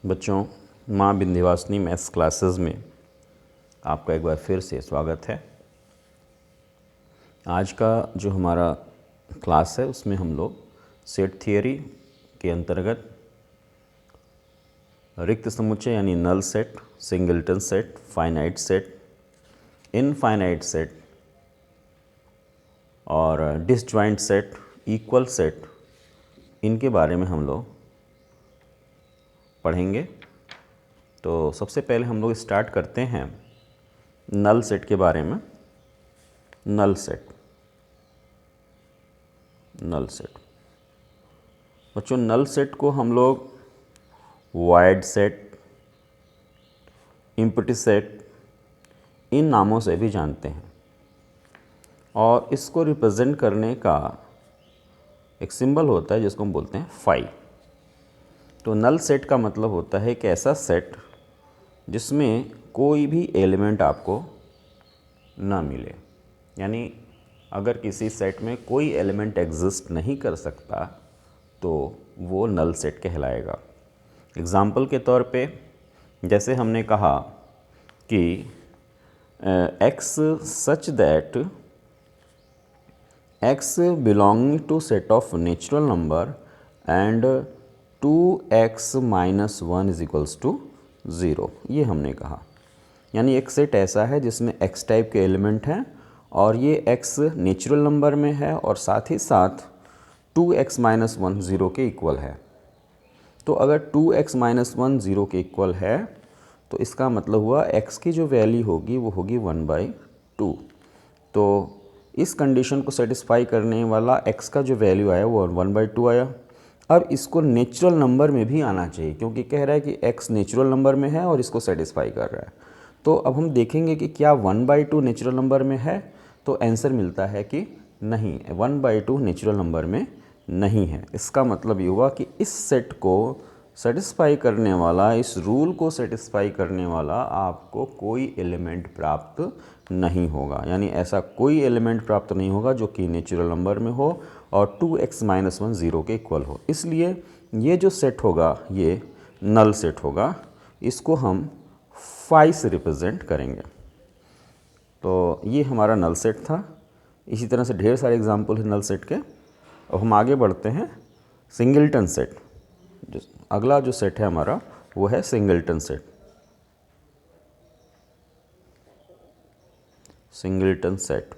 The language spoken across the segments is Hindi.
बच्चों, माँ विंध्यवासिनी मैथ्स क्लासेस में आपका एक बार फिर से स्वागत है। आज का जो हमारा क्लास है उसमें हम लोग सेट थियरी के अंतर्गत रिक्त समुच्चय यानी null set, singleton set, finite set, infinite set और डिसजॉइंट सेट, इक्वल सेट, इनके बारे में हम लोग पढ़ेंगे। तो सबसे पहले हम लोग स्टार्ट करते हैं नल सेट के बारे में। नल सेट बच्चों, नल सेट को हम लोग वॉइड सेट, एम्प्टी सेट, इन नामों से भी जानते हैं और इसको रिप्रेजेंट करने का एक सिंबल होता है जिसको हम बोलते हैं फाई। तो नल सेट का मतलब होता है कि ऐसा सेट जिसमें कोई भी एलिमेंट आपको ना मिले, यानी अगर किसी सेट में कोई एलिमेंट एग्जिस्ट नहीं कर सकता तो वो नल सेट कहलाएगा। एग्ज़ाम्पल के तौर पे जैसे हमने कहा कि x such that x belonging to set of natural number and 2x minus 1 is equals to 0, ये हमने कहा। यानी एक सेट ऐसा है जिसमें x टाइप के एलिमेंट हैं और ये x नेचुरल नंबर में है और साथ ही साथ 2x माइनस 1 0 के इक्वल है। तो अगर 2x माइनस 1 0 के इक्वल है तो इसका मतलब हुआ x की जो वैल्यू होगी वो होगी 1/2। तो इस कंडीशन को सेटिस्फाई करने वाला x का जो वैल्यू आया वो 1/2 आया। अब इसको नेचुरल नंबर में भी आना चाहिए क्योंकि कह रहा है कि x नेचुरल नंबर में है और इसको सेटिस्फाई कर रहा है। तो अब हम देखेंगे कि क्या 1/2 नेचुरल नंबर में है, तो आंसर मिलता है कि नहीं, 1/2 नेचुरल नंबर में नहीं है। इसका मतलब ये हुआ कि इस सेट को सेटिस्फाई करने वाला, इस रूल को सेटिस्फाई करने वाला आपको कोई एलिमेंट प्राप्त नहीं होगा। यानी ऐसा कोई एलिमेंट प्राप्त नहीं होगा जो कि नेचुरल नंबर में हो और 2x माइनस 1 0 के इक्वल हो। इसलिए ये जो सेट होगा ये नल सेट होगा। इसको हम फाई से रिप्रेजेंट करेंगे। तो ये हमारा नल सेट था। इसी तरह से ढेर सारे एग्जाम्पल हैं नल सेट के। अब हम आगे बढ़ते हैं सिंगल्टन सेट। अगला जो सेट है हमारा वो है सिंगल्टन सेट। सिंगल्टन सेट,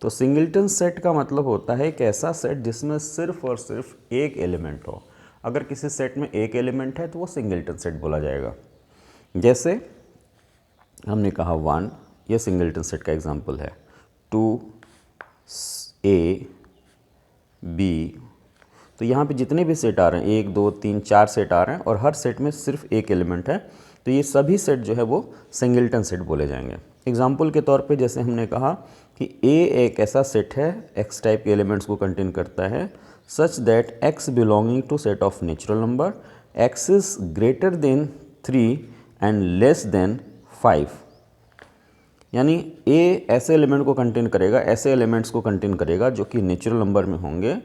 तो सिंगल्टन सेट का मतलब होता है एक ऐसा सेट जिसमें सिर्फ और सिर्फ एक एलिमेंट हो। अगर किसी सेट में एक एलिमेंट है तो वो सिंगल्टन सेट बोला जाएगा। जैसे हमने कहा 1, ये सिंगल्टन सेट का एग्जांपल है। 2 A B, तो यहाँ पे जितने भी सेट आ रहे हैं 1 2 3 4 सेट आ रहे हैं और हर सेट में सिर्फ एक एलिमेंट है, तो ये सभी सेट जो है वो सिंगल्टन सेट बोले जाएंगे। एग्जाम्पल के तौर पे जैसे हमने कहा कि A एक ऐसा सेट है, x टाइप के एलिमेंट्स को कंटेन करता है, such that x belonging to set of natural number, x is greater than 3 and less than 5। यानी A ऐसे एलिमेंट को कंटेन करेगा, ऐसे एलिमेंट्स को कंटेन करेगा जो कि नेचुरल नंबर में होंगे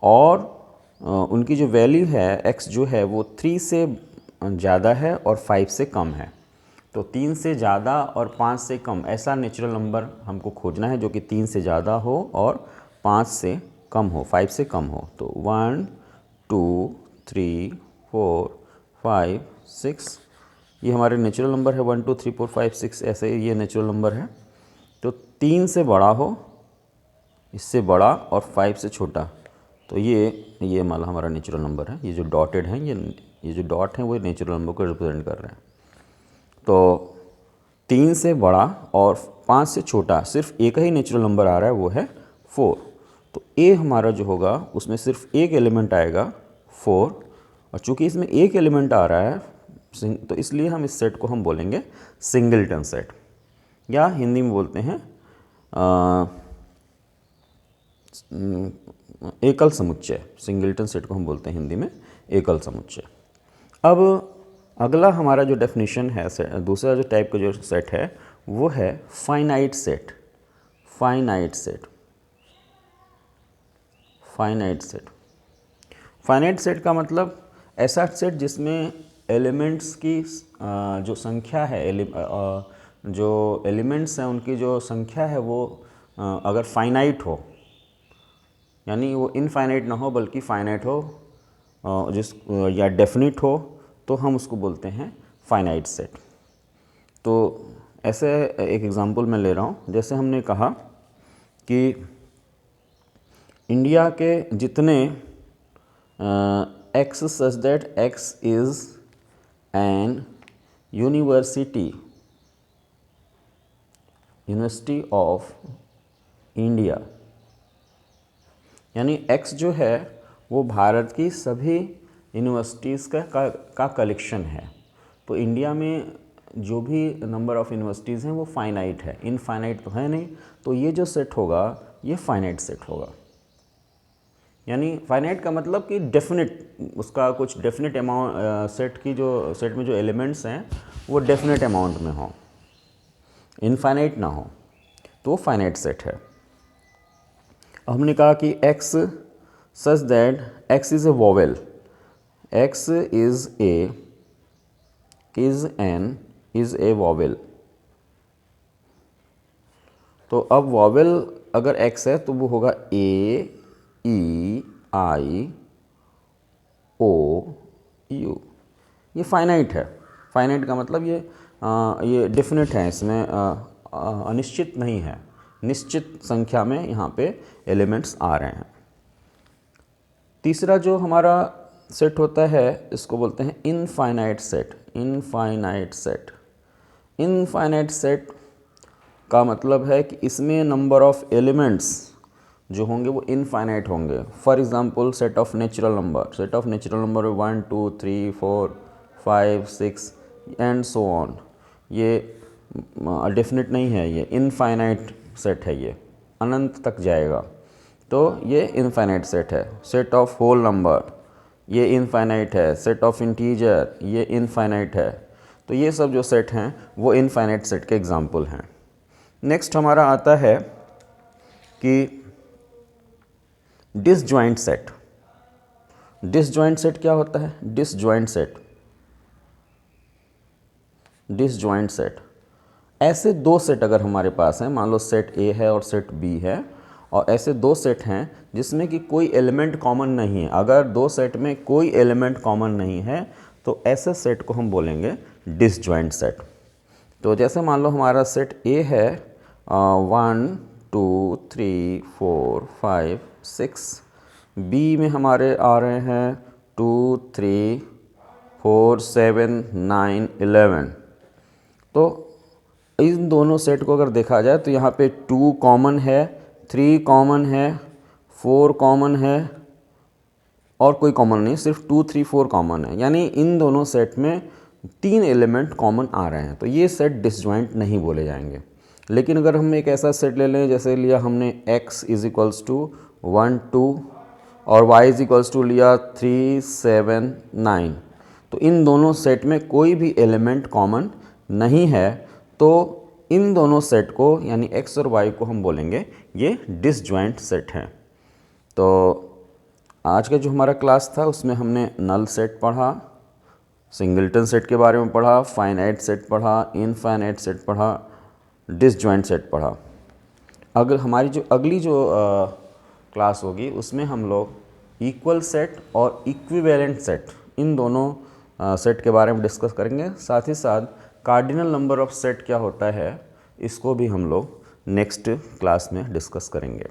और उनकी जो वैल्यू है x जो है वो 3 से ज़्यादा है और 5 से कम है। तो 3 से ज़्यादा और 5 से कम ऐसा नेचुरल नंबर हमको खोजना है जो कि 3 से ज़्यादा हो और 5 से कम हो, 5 से कम हो। तो 1 2 3 4 5 6, ये हमारे नेचुरल नंबर है। 1 2 3 4 5 6 ऐसे ये नेचुरल नंबर है। तो 3 से बड़ा हो, इससे बड़ा और 5 से छोटा, तो ये मान हमारा नेचुरल नंबर है। ये जो डॉटेड हैं, ये जो डॉट हैं वो नेचुरल नंबर को रिप्रेजेंट कर रहे हैं। तो 3 से बड़ा और 5 से छोटा सिर्फ एक ही नेचुरल नंबर आ रहा है, वो है 4। तो A हमारा जो होगा उसमें सिर्फ एक एलिमेंट आएगा 4, और चूंकि इसमें एक एलिमेंट आ रहा है तो इसलिए हम इस सेट को हम बोलेंगे सिंगल्टन सेट, या हिंदी में बोलते हैं एकल समुच्चय। सिंगल्टन सेट को हम बोलते हैं हिंदी में एकल समुच्चय। अब अगला हमारा जो डेफिनेशन है, दूसरा जो टाइप का जो सेट है वो है finite set. Finite set, finite set, finite set का मतलब ऐसा सेट जिसमें एलिमेंट्स की जो संख्या है, जो एलिमेंट्स हैं उनकी जो संख्या है वो अगर फाइनाइट हो, यानी वो इनफाइनाइट ना हो बल्कि फाइनाइट हो, या डेफिनिट हो, तो हम उसको बोलते हैं फाइनाइट सेट। तो ऐसे एक एग्जांपल मैं ले रहा हूँ, जैसे हमने कहा कि इंडिया के जितने x such that x is an university of India, यानी एक्स जो है वो भारत की सभी यूनिवर्सिटीज़ का कलेक्शन है। तो इंडिया में जो भी नंबर ऑफ़ यूनिवर्सिटीज़ हैं वो फाइनाइट है, इनफाइनाइट तो है नहीं। तो ये जो सेट होगा ये फाइनाइट सेट होगा। यानी फाइनाइट का मतलब कि डेफिनेट, उसका कुछ डेफिनेट अमाउंट, सेट में जो एलिमेंट्स हैं वो डेफिनेट अमाउंट में हो, इनफाइनाइट ना हो, तो फाइनाइट सेट है। हमने कहा कि x such that x is a vowel, x is a vowel. तो अब वोवेल अगर x है तो वो होगा A, E, I, O, U। ये फाइनाइट है। फाइनाइट का मतलब ये डेफिनेट है, इसमें अनिश्चित नहीं है, निश्चित संख्या में यहाँ पे एलिमेंट्स आ रहे हैं। तीसरा जो हमारा सेट होता है इसको बोलते हैं इनफाइनाइट सेट। इनफाइनाइट सेट का मतलब है कि इसमें नंबर ऑफ एलिमेंट्स जो होंगे वो इनफाइनाइट होंगे। For example set of natural number 1 2 3 4 5 6 and so on, ये डेफिनेट नहीं है, ये इनफाइनाइट सेट है, ये अनंत तक जाएगा, तो ये इनफाइनाइट सेट है। सेट ऑफ होल नंबर ये इनफाइनाइट है, सेट ऑफ इंटीजर ये इनफाइनाइट है। तो ये सब जो सेट हैं वो इनफाइनाइट सेट के एग्जाम्पल हैं। नेक्स्ट हमारा आता है कि डिसजॉइंट सेट। डिसजॉइंट सेट क्या होता है? डिसजॉइंट सेट ऐसे दो सेट अगर हमारे पास हैं, मान लो सेट ए है और सेट बी है, और ऐसे दो सेट हैं जिसमें कि कोई एलिमेंट कॉमन नहीं है। अगर दो सेट में कोई एलिमेंट कॉमन नहीं है तो ऐसे सेट को हम बोलेंगे डिसजॉइंट सेट। तो जैसे मान लो हमारा सेट ए है 1 2 3 4 5 6, बी में हमारे आ रहे हैं 2 3 4 7 9 11। तो इन दोनों सेट को अगर देखा जाए तो यहाँ पे 2 कॉमन है, 3 कॉमन है, 4 कॉमन है और कोई कॉमन नहीं, सिर्फ 2 3 4 कॉमन है। यानी इन दोनों सेट में 3 एलिमेंट कॉमन आ रहे हैं, तो ये सेट डिसजॉइंट नहीं बोले जाएंगे। लेकिन अगर हम एक ऐसा सेट ले लें, जैसे लिया हमने x इज इक्वल्स टू 1 2 और y इज इक्वल्स टू लिया 3 7 9, तो इन दोनों सेट में कोई भी एलिमेंट कॉमन नहीं है, तो इन दोनों सेट को यानी x और y को हम बोलेंगे ये डिसजॉइंट सेट हैं। तो आज का जो हमारा क्लास था उसमें हमने नल सेट पढ़ा, सिंगल्टन सेट के बारे में पढ़ा, फाइनाइट सेट पढ़ा, इनफाइनाइट सेट पढ़ा, डिसजॉइंट सेट पढ़ा। अगर हमारी जो अगली जो क्लास होगी उसमें हम लोग इक्वल सेट और इक्विवेलेंट सेट, इन दोनों सेट के बारे में डिस्कस करेंगे। साथ ही साथ कार्डिनल नंबर ऑफ सेट क्या होता है इसको भी हम लोग नेक्स्ट क्लास में डिस्कस करेंगे।